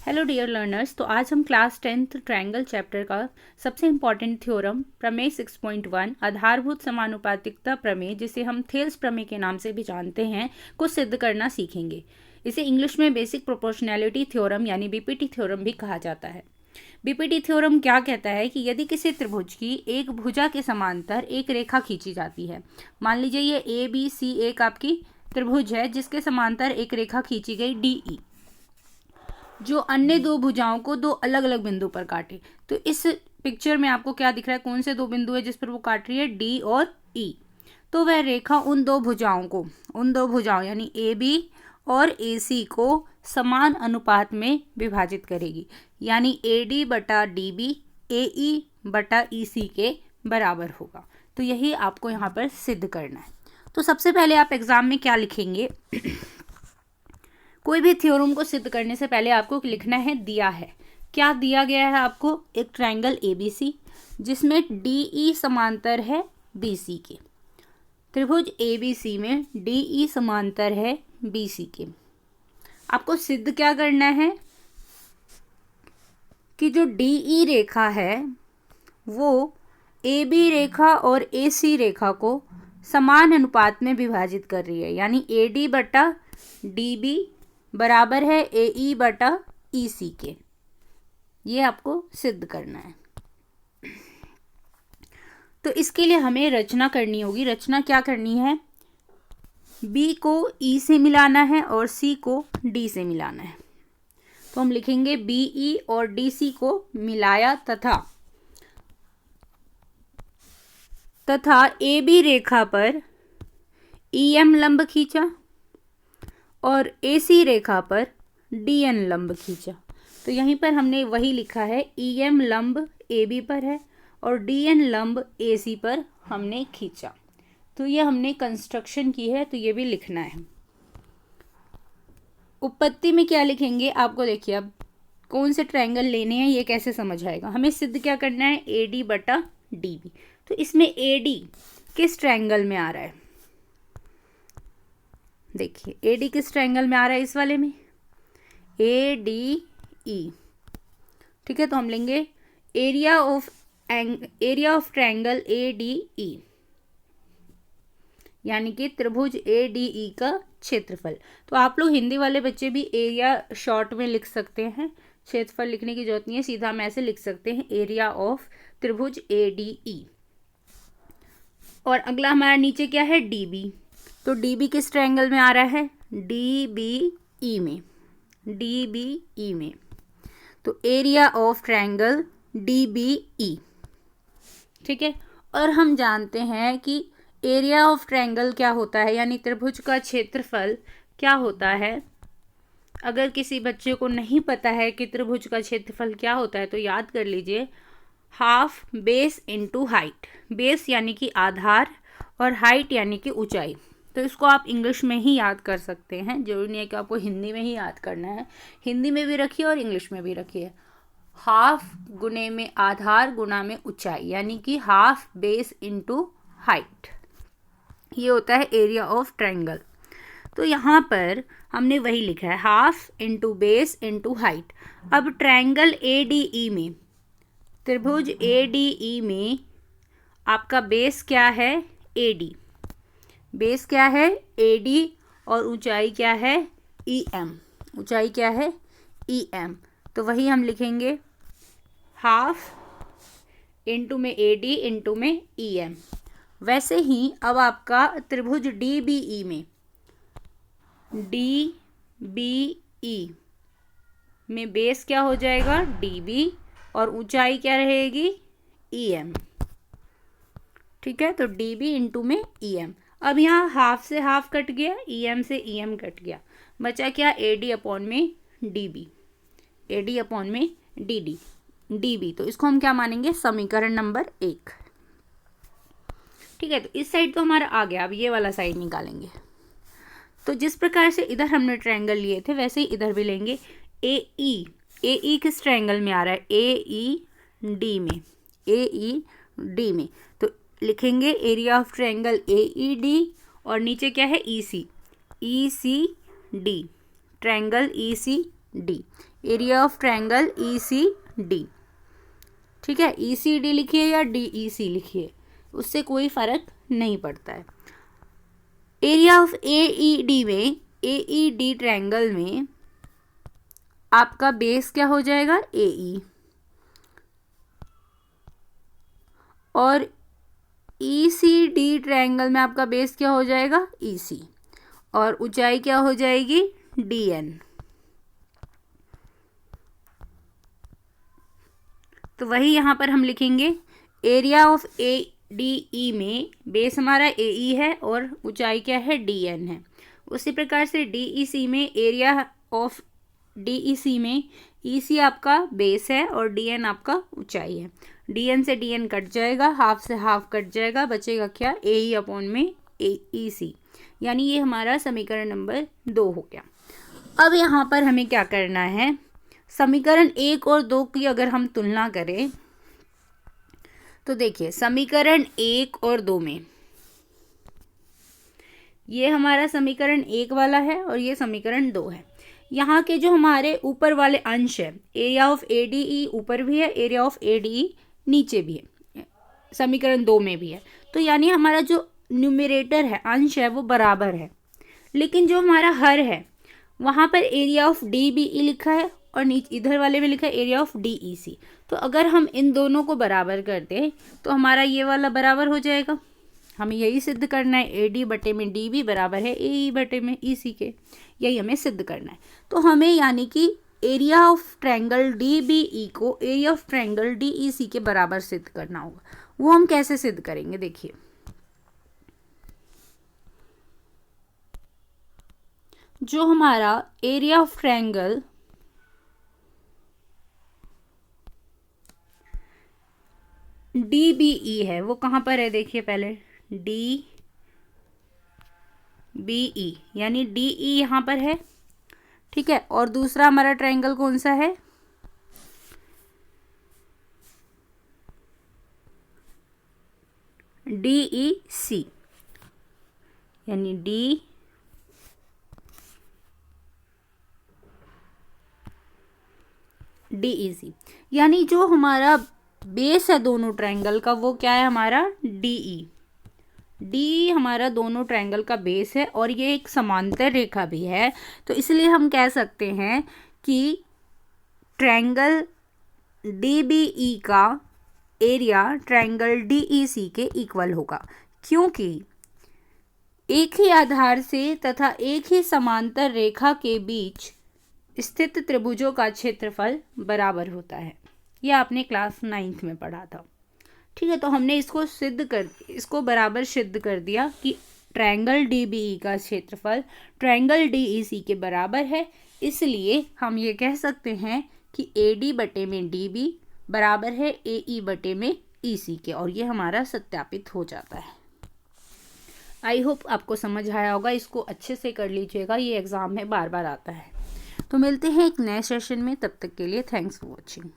Hello dear learners. तो आज हम क्लास 10th ट्रायंगल चैप्टर का सबसे इम्पॉर्टेंट थ्योरम प्रमेय 6.1 आधारभूत समानुपातिकता प्रमेय, जिसे हम थेल्स प्रमेय के नाम से भी जानते हैं, को सिद्ध करना सीखेंगे। इसे इंग्लिश में बेसिक प्रोपोर्शनैलिटी थ्योरम यानी बीपीटी थ्योरम भी कहा जाता है। बीपीटी थ्योरम क्या कहता है कि यदि किसी त्रिभुज की एक भुजा के समांतर एक रेखा खींची जाती है, मान लीजिए ये ए बी सी एक आपकी त्रिभुज है जिसके समांतर एक रेखा खींची गई डी ई, जो अन्य दो भुजाओं को दो अलग अलग बिंदु पर काटे। तो इस पिक्चर में आपको क्या दिख रहा है, कौन से दो बिंदु है जिस पर वो काट रही है, डी और ई। तो वह रेखा उन दो भुजाओं यानी ए बी और ए सी को समान अनुपात में विभाजित करेगी, यानी ए डी बटा डी बी ए ई बटा ई सी के बराबर होगा। तो यही आपको यहाँ पर सिद्ध करना है। तो सबसे पहले आप एग्जाम में क्या लिखेंगे, कोई भी थ्योरम को सिद्ध करने से पहले आपको लिखना है दिया है। क्या दिया गया है आपको, एक ट्रायंगल एबीसी जिसमें डीई समांतर है बीसी के। त्रिभुज एबीसी में डीई समांतर है बीसी के। आपको सिद्ध क्या करना है कि जो डीई रेखा है वो एबी रेखा और एसी रेखा को समान अनुपात में विभाजित कर रही है, यानी एडी बटा डीबी बराबर है ए ई बटा ई सी के। ये आपको सिद्ध करना है। तो इसके लिए हमें रचना करनी होगी। रचना क्या करनी है, बी को ई से मिलाना है और सी को डी से मिलाना है। तो हम लिखेंगे बी ई और डी सी को मिलाया तथा ए बी रेखा पर ई एम लंब खींचा और AC रेखा पर DN लंब खींचा। तो यहीं पर हमने वही लिखा है, EM लंब AB पर है और DN लंब AC पर हमने खींचा। तो ये हमने कंस्ट्रक्शन की है, तो ये भी लिखना है। उपपत्ति में क्या लिखेंगे, आपको देखिए अब कौन से ट्रायंगल लेने हैं ये कैसे समझ आएगा। हमें सिद्ध क्या करना है, AD बटा DB। तो इसमें AD किस ट्रायंगल में आ रहा है, देखिए एडी किस ट्रायंगल में आ रहा है, इस वाले में ए डी ई। ठीक है, तो हम लेंगे area of triangle A D E, यानी कि त्रिभुज ए डी ई का क्षेत्रफल। तो आप लोग हिंदी वाले बच्चे भी एरिया शॉर्ट में लिख सकते हैं, क्षेत्रफल लिखने की जरूरत नहीं है, सीधा हम ऐसे लिख सकते हैं एरिया ऑफ त्रिभुज ए डी ई। और अगला हमारा नीचे क्या है, डी बी। तो DB किस ट्रायंगल में आ रहा है, DBE में। तो एरिया ऑफ ट्रायंगल DBE। ठीक है, और हम जानते हैं कि एरिया ऑफ ट्रायंगल क्या होता है, यानी त्रिभुज का क्षेत्रफल क्या होता है। अगर किसी बच्चे को नहीं पता है कि त्रिभुज का क्षेत्रफल क्या होता है तो याद कर लीजिए, half base into height. Base यानी कि आधार और हाइट यानी कि ऊंचाई। तो इसको आप इंग्लिश में ही याद कर सकते हैं, जरूरी नहीं है कि आपको हिंदी में ही याद करना है। हिंदी में भी रखिए और इंग्लिश में भी रखिए। हाफ गुने में आधार गुना में ऊंचाई, यानी कि हाफ बेस इनटू हाइट, ये होता है एरिया ऑफ ट्रायंगल। तो यहाँ पर हमने वही लिखा है, half into base into height. अब ट्रायंगल ADE में, त्रिभुज ADE में आपका बेस क्या है, AD। बेस क्या है, AD, और ऊंचाई क्या है, EM। ऊंचाई क्या है, EM। तो वही हम लिखेंगे हाफ इनटू में AD इनटू में EM। वैसे ही अब आपका त्रिभुज DBE में, DBE में बेस क्या हो जाएगा, DB, और ऊंचाई क्या रहेगी, EM। ठीक है, तो DB इनटू में EM। अब यहाँ हाफ से हाफ कट गया, EM से EM कट गया, बचा क्या, AD अपॉन में DB, AD अपॉन में DB। तो इसको हम क्या मानेंगे, समीकरण नंबर 1। ठीक है, तो इस साइड तो हमारा आ गया। अब ये वाला साइड निकालेंगे। तो जिस प्रकार से इधर हमने ट्रायंगल लिए थे वैसे ही इधर भी लेंगे। AE किस ट्रायंगल में आ रहा है, AED में। तो लिखेंगे एरिया ऑफ ट्रायंगल AED, और नीचे क्या है, ECD, triangle ECD। D, area of triangle ECD। ठीक है, ECD लिखिए या DEC लिखिए, उससे कोई फर्क नहीं पड़ता है। एरिया ऑफ AED में, AED ट्रायंगल में आपका बेस क्या हो जाएगा, AE, और ECD ट्रायंगल में आपका बेस क्या हो जाएगा, EC, और ऊंचाई क्या हो जाएगी, DN। तो वही यहाँ पर हम लिखेंगे, एरिया ऑफ ADE में बेस हमारा AE है और ऊंचाई क्या है, DN है। उसी प्रकार से DEC में, एरिया ऑफ DEC में EC आपका बेस है और DN आपका ऊंचाई है। DN से DN कट जाएगा, हाफ से हाफ कट जाएगा, बचेगा क्या, AE अपॉन में EC, यानी ये हमारा समीकरण नंबर 2 हो गया। अब यहाँ पर हमें क्या करना है, समीकरण 1 और 2 की अगर हम तुलना करें तो देखिए, समीकरण 1 और 2 में ये हमारा समीकरण 1 वाला है और ये समीकरण 2 है। यहाँ के जो हमारे ऊपर वाले अंश है, एरिया ऑफ ADE ऊपर भी है, एरिया ऑफ ADE नीचे भी है, समीकरण 2 में भी है। तो यानी हमारा जो न्यूमरेटर है, अंश है, वो बराबर है। लेकिन जो हमारा हर है वहाँ पर एरिया ऑफ DBE लिखा है और नीचे इधर वाले में लिखा है एरिया ऑफ DEC। तो अगर हम इन दोनों को बराबर कर दें तो हमारा ये वाला बराबर हो जाएगा। हमें यही सिद्ध करना है, AD बटे में DB बराबर है AE बटे में EC के, यही हमें सिद्ध करना है। तो हमें यानी कि एरिया ऑफ ट्रायंगल DBE को एरिया ऑफ ट्रायंगल DEC के बराबर सिद्ध करना होगा। वो हम कैसे सिद्ध करेंगे, देखिए, जो हमारा एरिया ऑफ ट्रायंगल DBE है वो कहाँ पर है, देखिए पहले DBE यानी DE यहाँ पर है, ठीक है। और दूसरा हमारा ट्रायंगल कौन सा है, DEC, यानी DEC, यानी जो हमारा बेस है दोनों ट्रायंगल का वो क्या है, हमारा DE हमारा दोनों ट्रायंगल का बेस है और ये एक समांतर रेखा भी है। तो इसलिए हम कह सकते हैं कि ट्रायंगल DBE का एरिया ट्रायंगल DEC के इक्वल होगा, क्योंकि एक ही आधार से तथा एक ही समांतर रेखा के बीच स्थित त्रिभुजों का क्षेत्रफल बराबर होता है। यह आपने क्लास 9th में पढ़ा था, ठीक है। तो हमने इसको बराबर सिद्ध कर दिया कि ट्रायंगल DBE का क्षेत्रफल ट्रायंगल DEC के बराबर है। इसलिए हम ये कह सकते हैं कि AD बटे में DB बराबर है AE बटे में EC के, और ये हमारा सत्यापित हो जाता है। आई होप आपको समझ आया होगा, इसको अच्छे से कर लीजिएगा, ये एग्ज़ाम में बार बार आता है। तो मिलते हैं एक नए सेशन में, तब तक के लिए थैंक्स फॉर वॉचिंग।